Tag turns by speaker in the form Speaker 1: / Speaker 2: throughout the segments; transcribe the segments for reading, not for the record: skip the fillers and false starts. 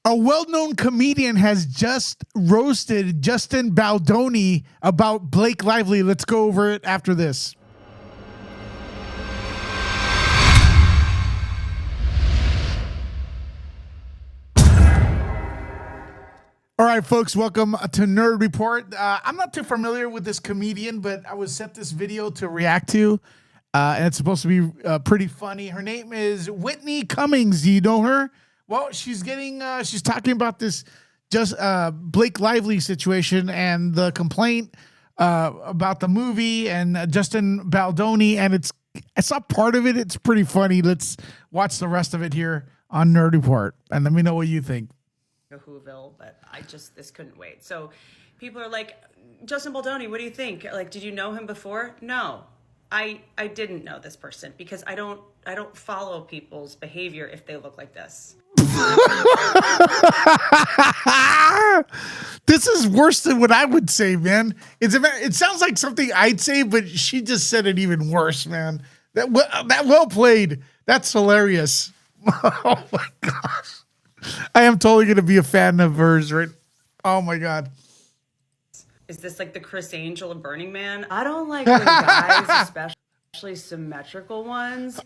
Speaker 1: A well-known comedian has just roasted Justin Baldoni about Blake Lively. Let's go over it after this. All right, folks, welcome to Nerd Report. I'm not too familiar with this comedian, but I was sent this video to react to, and it's supposed to be pretty funny. Her name is Whitney Cummings. Do you know her? Well, she's talking about this Blake Lively situation and the complaint about the movie and Justin Baldoni, and it's not part of it. It's pretty funny. Let's watch the rest of it here on Nerd Report, and let me know what you think.
Speaker 2: Whoville, but this couldn't wait. So people are like, Justin Baldoni, what do you think? Like, did you know him before? No, I didn't know this person because I don't follow people's behavior if they look like this.
Speaker 1: This is worse than what I would say, man. It sounds like something I'd say, but she just said it even worse, man. That well played. That's hilarious. Oh my gosh. I am totally going to be a fan of hers, right? Oh my God.
Speaker 2: Is this like the Chris Angel of Burning Man? I don't like when guys, especially symmetrical ones,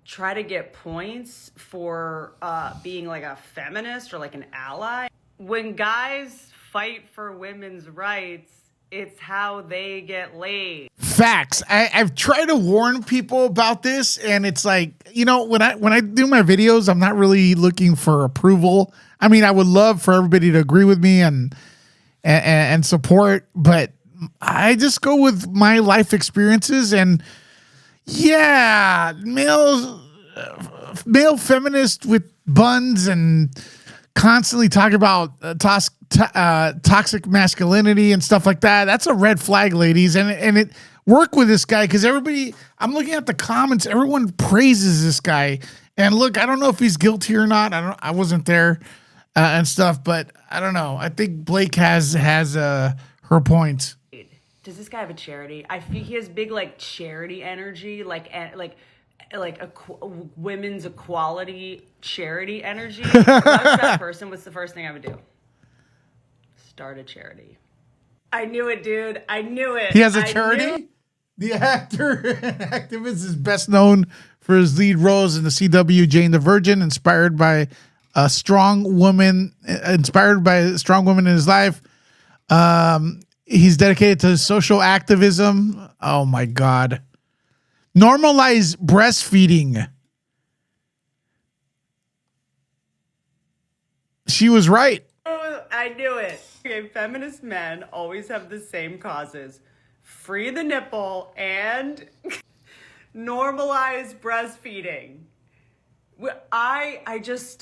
Speaker 2: try to get points for being like a feminist or like an ally. When guys fight for women's rights, it's how they get laid.
Speaker 1: Facts. I've tried to warn people about this, and it's like, you know, when I do my videos, I'm not really looking for approval. I mean, I would love for everybody to agree with me and support, but I just go with my life experiences. And yeah, male feminist with buns and constantly talk about toxic masculinity and stuff like that. That's a red flag, ladies. And it work with this guy because I'm looking at the comments. Everyone praises this guy. And look, I don't know if he's guilty or not. I wasn't there and stuff, but I don't know. I think Blake has her points.
Speaker 2: Does this guy have a charity? I feel he has big like charity energy, like women's equality charity energy. If I was that person, what's the first thing I would do? Start a charity. I knew it, dude. I knew it.
Speaker 1: He has a charity? The actor and activist is best known for his lead roles in the CW Jane the Virgin, inspired by a strong woman in his life. He's dedicated to social activism. Oh my God. Normalize breastfeeding. She was right.
Speaker 2: Oh, I knew it. Okay, feminist men always have the same causes. Free the nipple and normalize breastfeeding.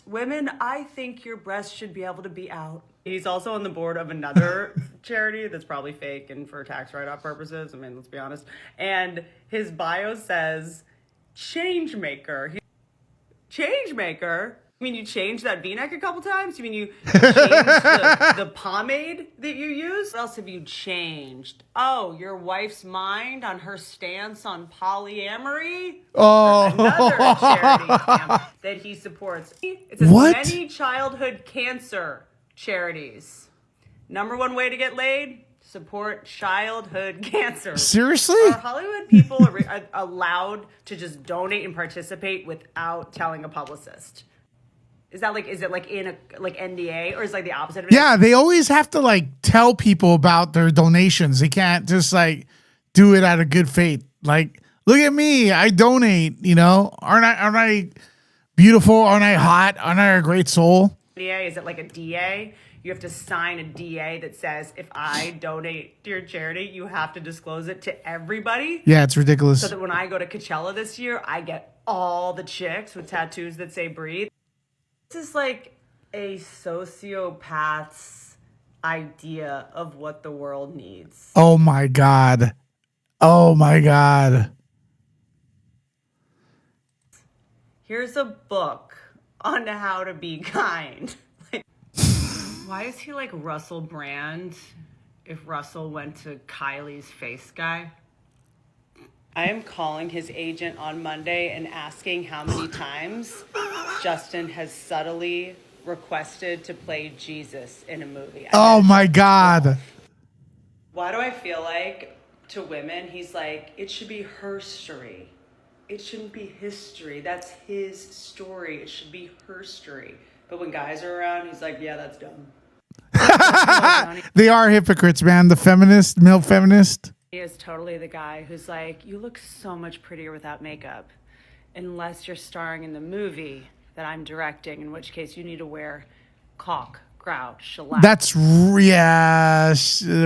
Speaker 2: Women, I think your breast should be able to be out. He's also on the board of another charity that's probably fake and for tax write-off purposes. I mean, let's be honest. And his bio says, change maker. Change maker? You mean you changed that V-neck a couple times? You mean you changed the pomade that you use? What else have you changed? Oh, your wife's mind on her stance on polyamory?
Speaker 1: Oh.
Speaker 2: Another charity camp that he supports. It says many childhood cancer charities. Number one way to get laid? Support childhood cancer.
Speaker 1: Seriously?
Speaker 2: Are Hollywood people allowed to just donate and participate without telling a publicist? Is it like in a NDA, or is it like the opposite of it?
Speaker 1: Yeah, they always have to like tell people about their donations. They can't just like do it out of good faith. Like, look at me, I donate, you know. Aren't I beautiful? Aren't I hot? Aren't I a great soul?
Speaker 2: NDA, is it like a DA? You have to sign a DA that says, if I donate to your charity, you have to disclose it to everybody.
Speaker 1: Yeah, it's ridiculous.
Speaker 2: So that when I go to Coachella this year, I get all the chicks with tattoos that say breathe. This is like a sociopath's idea of what the world needs.
Speaker 1: Oh my God. Oh my God.
Speaker 2: Here's a book on how to be kind. Why is he like Russell Brand if Russell went to Kylie's face guy? I am calling his agent on Monday and asking how many times Justin has subtly requested to play Jesus in a movie.
Speaker 1: Oh my God.
Speaker 2: Why do I feel like to women, he's like, it should be her story. It shouldn't be history. That's his story. It should be her story. But when guys are around, he's like, yeah, that's dumb.
Speaker 1: They are hypocrites, man. The feminist, male feminist.
Speaker 2: He is totally the guy who's like, you look so much prettier without makeup, unless you're starring in the movie that I'm directing, in which case you need to wear caulk, grout, shellac.
Speaker 1: That's, yeah.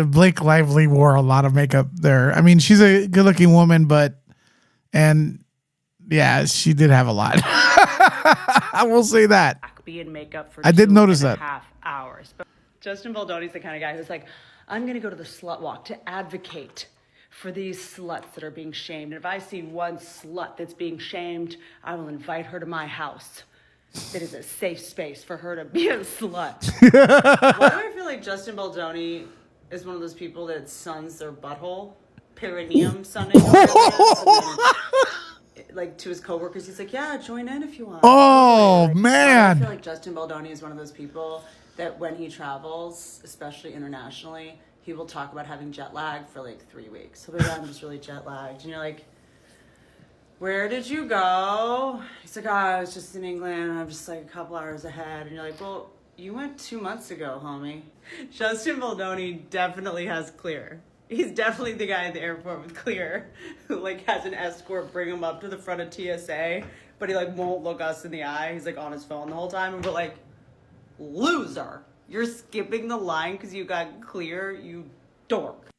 Speaker 1: Blake Lively wore a lot of makeup there. I mean, she's a good looking woman, and yeah, she did have a lot. I will say that.
Speaker 2: Be in makeup for
Speaker 1: I did notice that.
Speaker 2: half hours. But Justin Baldoni's the kind of guy who's like, I'm going to go to the slut walk to advocate for these sluts that are being shamed. And if I see one slut that's being shamed, I will invite her to my house. It is a safe space for her to be a slut. Why do I feel like Justin Baldoni is one of those people that suns their butthole? Perineum sunning. Like to his coworkers, he's like, yeah, join in if you want.
Speaker 1: Oh, man.
Speaker 2: I feel like Justin Baldoni is one of those people that when he travels, especially internationally, he will talk about having jet lag for like 3 weeks. He'll be like, I'm just really jet lagged. And you're like, where did you go? He's like, oh, I was just in England. I'm just like a couple hours ahead. And you're like, well, you went 2 months ago, homie. Justin Baldoni definitely has clear. He's definitely the guy at the airport with clear who like has an escort bring him up to the front of TSA, but he like won't look us in the eye. He's like on his phone the whole time, and we're like, loser, you're skipping the line because you got clear, you dork.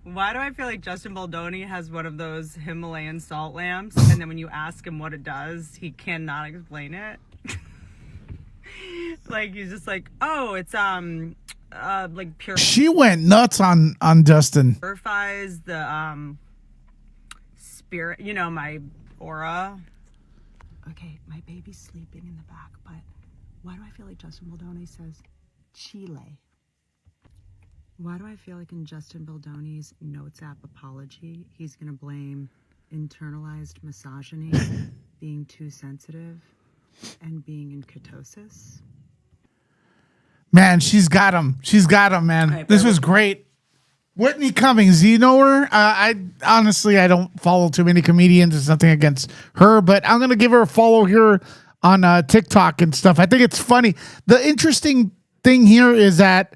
Speaker 2: Why do I feel like Justin Baldoni has one of those Himalayan salt lamps, and then when you ask him what it does, he cannot explain it? Like he's just like, oh, it's like pure.
Speaker 1: She went nuts on Justin.
Speaker 2: Purifies the spirit, you know, my aura. Okay, my baby's sleeping in the back, but why do I feel like Justin Baldoni says Chile? Why do I feel like in Justin Baldoni's Notes app apology, he's gonna blame internalized misogyny, being too sensitive, and being in ketosis?
Speaker 1: Man, she's got him. She's got him, man.
Speaker 2: Right,
Speaker 1: this was great. Whitney Cummings, do you know her? I honestly, I don't follow too many comedians. It's nothing against her, but I'm going to give her a follow here on TikTok and stuff. I think it's funny. The interesting thing here is that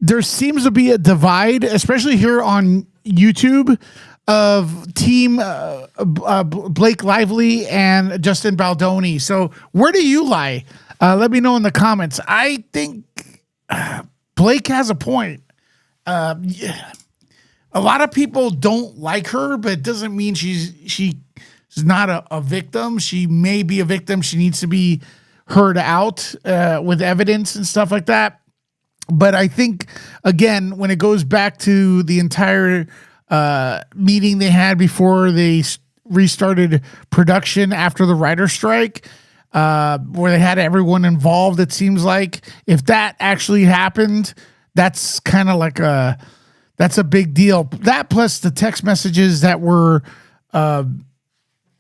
Speaker 1: there seems to be a divide, especially here on YouTube, of team Blake Lively and Justin Baldoni. So where do you lie? Let me know in the comments. I think Blake has a point. Yeah. A lot of people don't like her, but it doesn't mean she's not a victim. She may be a victim. She needs to be heard out with evidence and stuff like that. But I think, again, when it goes back to the entire meeting they had before they restarted production after the writer's strike, where they had everyone involved, it seems like if that actually happened, that's kind of like that's a big deal. That plus the text messages that were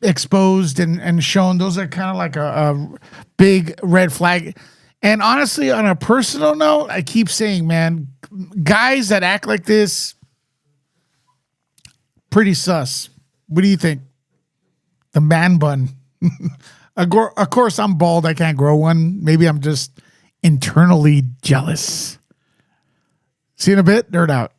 Speaker 1: exposed and shown, those are kind of like a big red flag. And honestly, on a personal note, I keep saying, man, guys that act like this, pretty sus. What do you think? The man bun. Of course, I'm bald. I can't grow one. Maybe I'm just internally jealous. See you in a bit. Nerd out.